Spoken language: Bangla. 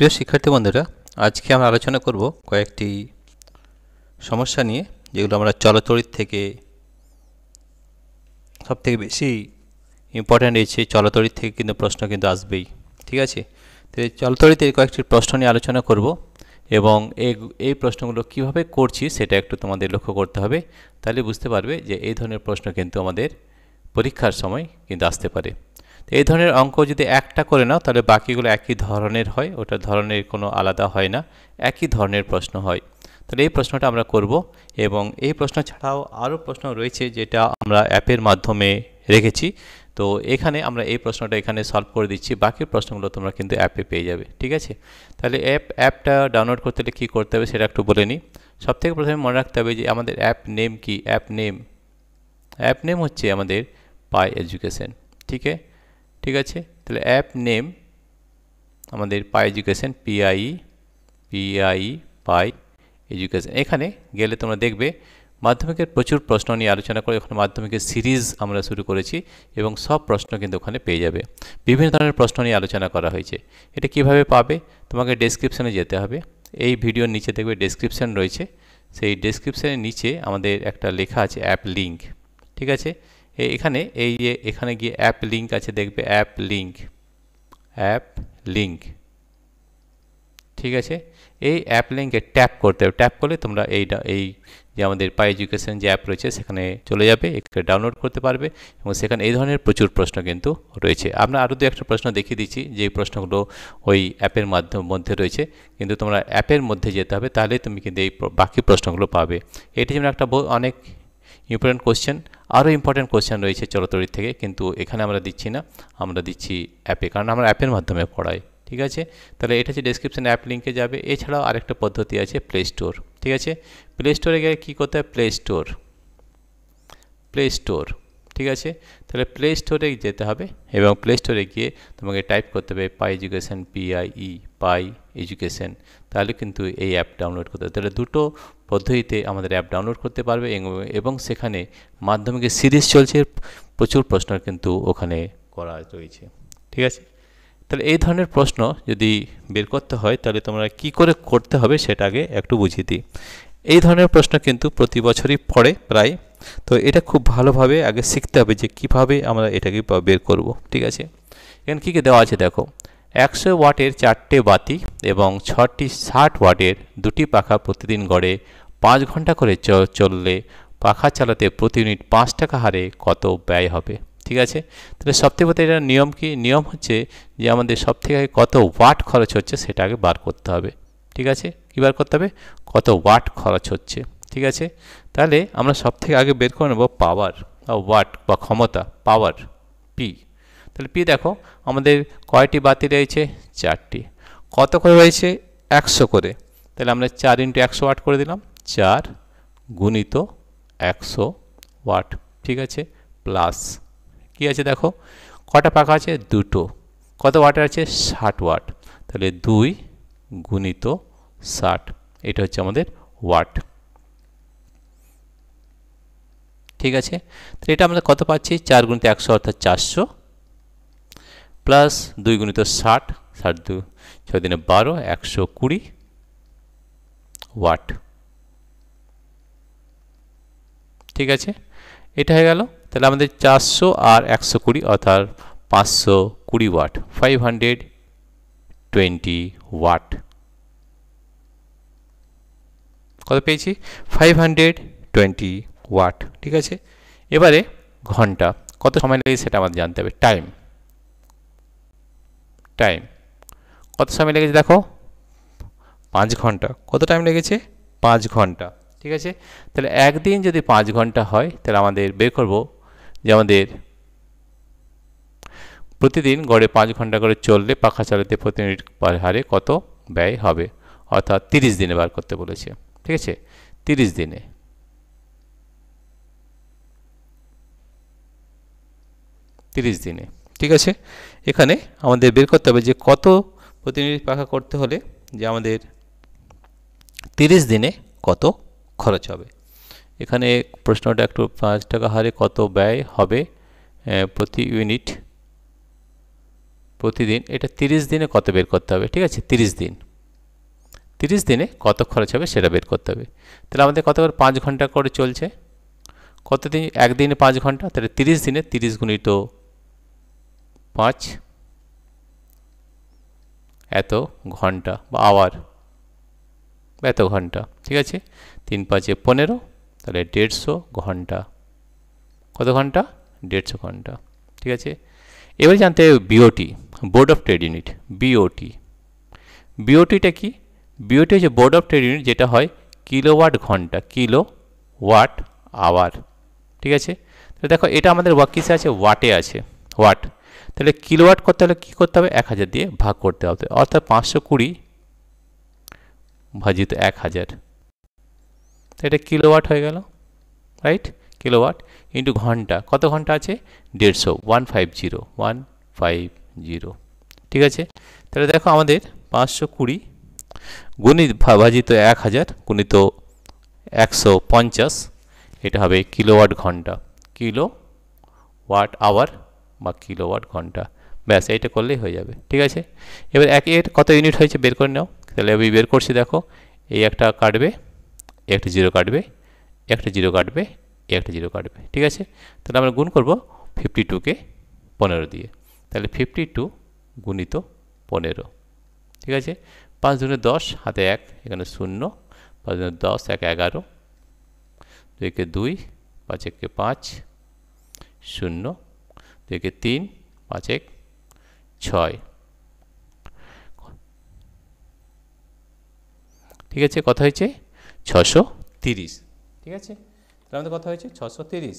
প্রিয় শিক্ষার্থী বন্ধুরা, আজকে আমরা আলোচনা করব কয়েকটি সমস্যা নিয়ে, যেগুলো আমরা চলতড়িৎ থেকে সবথেকে বেশি ইম্পর্ট্যান্ট রয়েছে। চলতড়িৎ থেকে কিন্তু প্রশ্ন কিন্তু আসবেই, ঠিক আছে। তো এই চলতড়িৎের কয়েকটি প্রশ্ন নিয়ে আলোচনা করব এবং এই প্রশ্নগুলো কিভাবে করছি সেটা একটু তোমাদের লক্ষ্য করতে হবে। তাহলে বুঝতে পারবে যে এই ধরনের প্রশ্ন কিন্তু আমাদের পরীক্ষার সময় কিন্তু আসতে পারে। তো এই ধরনের অঙ্ক যদি একটা করে নাও তাহলে বাকিগুলো একই ধরনের হয়, ওটার ধরনের কোনো আলাদা হয় না, একই ধরনের প্রশ্ন হয়। তাহলে এই প্রশ্নটা আমরা করব এবং এই প্রশ্ন ছাড়াও আরও প্রশ্ন রয়েছে যেটা আমরা অ্যাপের মাধ্যমে রেখেছি। তো এখানে আমরা এই প্রশ্নটা এখানে সলভ করে দিচ্ছি, বাকি প্রশ্নগুলো তোমরা কিন্তু অ্যাপে পেয়ে যাবে, ঠিক আছে। তাহলে অ্যাপটা ডাউনলোড করতে হলে কী করতে হবে সেটা একটু বলে নিই। সবথেকে প্রথমে মনে রাখতে হবে যে আমাদের অ্যাপ নেম কি। অ্যাপ নেম হচ্ছে আমাদের পাই এডুকেশন, ঠিক আছে। তাহলে অ্যাপ নেম আমাদের পাই এডুকেশন, পাই এডুকেশন। এখানে গেলে তোমরা দেখবে মাধ্যমিকের প্রচুর প্রশ্ন নিয়ে আলোচনা করে ওখানে মাধ্যমিকের সিরিজ আমরা শুরু করেছি এবং সব প্রশ্ন কিন্তু ওখানে পেয়ে যাবে। বিভিন্ন ধরনের প্রশ্ন নিয়ে আলোচনা করা হয়েছে। এটা কিভাবে পাবে? তোমাকে ডেসক্রিপশানে যেতে হবে। এই ভিডিওর নিচে দেখবে ডেসক্রিপশান রয়েছে, সেই ডেসক্রিপশানের নিচে আমাদের একটা লেখা আছে অ্যাপ লিঙ্ক, ঠিক আছে। এখানে গিয়ে অ্যাপ লিঙ্ক আছে, দেখবে অ্যাপ লিঙ্ক, ঠিক আছে। এই অ্যাপ লিঙ্কে ট্যাপ করতে হবে। ট্যাপ করলে তোমরা এই যে আমাদের পাই এডুকেশন যে অ্যাপ রয়েছে সেখানে চলে যাবে, একে ডাউনলোড করতে পারবে এবং সেখানে এই ধরনের প্রচুর প্রশ্ন কিন্তু রয়েছে। আমরা আরও দু একটা প্রশ্ন দেখিয়ে দিচ্ছি যে প্রশ্নগুলো ওই অ্যাপের মধ্যে রয়েছে, কিন্তু তোমরা অ্যাপের মধ্যে যেতে হবে, তাহলে তুমি কিন্তু এই বাকি প্রশ্নগুলো পাবে। এটি যেমন একটা অনেক ইম্পর্ট্যান্ট কোশ্চেন, আরও ইম্পর্ট্যান্ট কোশ্চেন রয়েছে চলতড়িৎ থেকে, কিন্তু এখানে আমরা দিচ্ছি না, আমরা দিচ্ছি অ্যাপে, কারণ আমরা অ্যাপের মাধ্যমে পড়াই, ঠিক আছে। তাহলে এটা হচ্ছে ডেসক্রিপশন, অ্যাপ লিঙ্কে যাবে। এছাড়াও আরেকটা পদ্ধতি আছে প্লে স্টোর, ঠিক আছে। প্লে স্টোরে গিয়ে কী করতে হবে? প্লে স্টোর, ঠিক আছে। তাহলে প্লে স্টোরে যেতে হবে এবং প্লে স্টোরে গিয়ে তোমাকে টাইপ করতে হবে পাই এডুকেশন, পাই এডুকেশন, তাহলে কিন্তু এই অ্যাপ ডাউনলোড করতে হবে। তাহলে দুটো পদ্ধতিতে আমাদের অ্যাপ ডাউনলোড করতে পারবে এবং সেখানে মাধ্যমিকের সিরিজ চলছে, প্রচুর প্রশ্ন কিন্তু ওখানে করা রয়েছে, ঠিক আছে। তাহলে এই ধরনের প্রশ্ন যদি বের করতে হয় তাহলে তোমরা কি করে করতে হবে সেটা আগে একটু বুঝিয়ে দিই। এই ধরনের প্রশ্ন কিন্তু প্রতি বছরই পড়ে প্রায়, তো এটা খুব ভালোভাবে আগে শিখতে হবে যে কিভাবে আমরা এটাকে বের করব, ঠিক আছে। এখানে কী কী দেওয়া আছে দেখো। 100 ওয়াটের 4টে বাতি এবং 6টি 60 ওয়াটের 2টি পাখা প্রতিদিন গড়ে 5 ঘন্টা করে চললে পাখা চালাতে প্রতি মিনিট 5 টাকা হারে কত ব্যয় হবে, ঠিক আছে। তাহলে সবথেকে প্রথমে এটা নিয়ম কি? নিয়ম হচ্ছে যে আমাদের সবথেকে আগে কত ওয়াট খরচ হচ্ছে সেটা আগে বার করতে হবে, ঠিক আছে। কী বার করতে হবে? কত ওয়াট খরচ হচ্ছে, ঠিক আছে। তাহলে আমরা সবথেকে আগে বের করে নেব পাওয়ার বা ওয়াট বা ক্ষমতা, পাওয়ার, পি। তাহলে পি দেখো আমাদের কয়টি বাতি রয়েছে? 4টি। কত করে রয়েছে? 100 করে। তাহলে আমরা 4 × 100 ওয়াট করে দিলাম, 4 গুণিত 100 ওয়াট, ঠিক আছে, প্লাস কী আছে দেখো, কটা পাখা আছে? 2টো। কত ওয়াটের আছে? 60 ওয়াট। তাহলে 2 গুণিত 60, এটা হচ্ছে আমাদের ওয়াট, ঠিক আছে। তো এটা আমরা কত পাচ্ছি? 4 গুণিত 100 অর্থাৎ 400, প্লাস 2 গুণিত 60, 2 6 দিনে 12, 120 ওয়াট, ঠিক আছে। এটা হয়ে গেল। তাহলে আমাদের 400 আর 120 অর্থাৎ 520 ওয়াট, 520 ওয়াট। কত পেয়েছি? 520 ওয়াট, ঠিক আছে। এবারে ঘন্টা, কত সময় লাগে সেটা আমাদের জানতে হবে। টাইম কত সময় লেগেছে দেখো? 5 ঘন্টা। কত টাইম লেগেছে? 5 ঘন্টা, ঠিক আছে। তাহলে একদিন যদি 5 ঘন্টা হয় তাহলে আমাদের বের করব যে আমাদের প্রতিদিন গড়ে 5 ঘন্টা করে চললে পাখা চালাতে প্রতি মিনিট হারে কত ব্যয় হবে, অর্থাৎ 30 দিনে বার করতে বলেছে, ঠিক আছে। 30 দিনে, ঠিক আছে। এখানে আমাদের বের করতে হবে যে কত প্রতি মিনিট পাখা করতে হলে যে আমাদের 30 দিনে কত খরচ হবে। এখানে প্রশ্নটা একটু 5 টাকা হারে কত ব্যয় হবে প্রতি প্রতিদিন, এটা 30 দিনে কত বের করতে হবে, ঠিক আছে? 30 দিন, 30 দিনে কত খরচ হবে সেটা বের করতে হবে। তাহলে আমাদের কত করে 5 ঘন্টা করে চলছে, কতদিন, একদিনে 5 ঘন্টা, তাহলে 30 দিনে 30 গুণিত 5 এত ঘন্টা বা আওয়ার, এত ঘন্টা, ঠিক আছে? 3 5 15, তাহলে 150 ঘন্টা। কত ঘন্টা? 150 ঘন্টা, ঠিক আছে? এবার জানতে হবে BOT, board of trade unit, BOT. বিওটিটা কি? বিওটি হচ্ছে বোর্ড অফ ট্রেড ইউনিট, যেটা হয় কিলোওয়াট ঘন্টা, কিলোওয়াট আওয়ার, ঠিক আছে? তাহলে দেখো এটা আমাদের কিসে আছে, ওয়াটে আছে, ওয়াট। তাহলে কিলোওয়াট করতে হলে কী করতে হবে, 1000 দিয়ে ভাগ করতে হবে, অর্থাৎ 520 ভাজিত 1000, তো এটা কিলোওয়াট হয়ে গেল, রাইট? কিলোওয়াট ইন্টু ঘন্টা, কত ঘন্টা আছে? 150, 150, ঠিক আছে? তাহলে দেখো আমাদের 520 গুণিত ভাজিত 1000 গুণিত 150, এটা হবে কিলোওয়াট ঘন্টা, কিলোওয়াট আওয়ার বা কিলোওয়াট ঘন্টা। ব্যাস এইটা করলেই হয়ে যাবে, ঠিক আছে? এবার এর কত ইউনিট হয়েছে বের করে নাও। তাহলে আমি বের করছি, দেখো এই একটা কাটবে, একটা জিরো কাটবে, একটা জিরো কাটবে, একটা জিরো কাটবে, ঠিক আছে? তাহলে আমরা গুণ করব 52কে 15 দিয়ে, তাহলে 52 গুণিত 15, ঠিক আছে? 5 দুগুণে 10, হাতে 1, এখানে 0, 5 দুগুণে 10, 1 11, 2 কে 2, 5 1 5, 0, 2 কে 3, 5 1 6, ঠিক আছে? কত হয়েছে? 630, ঠিক আছে? তাহলে আমাদের কথা হয়েছে 630।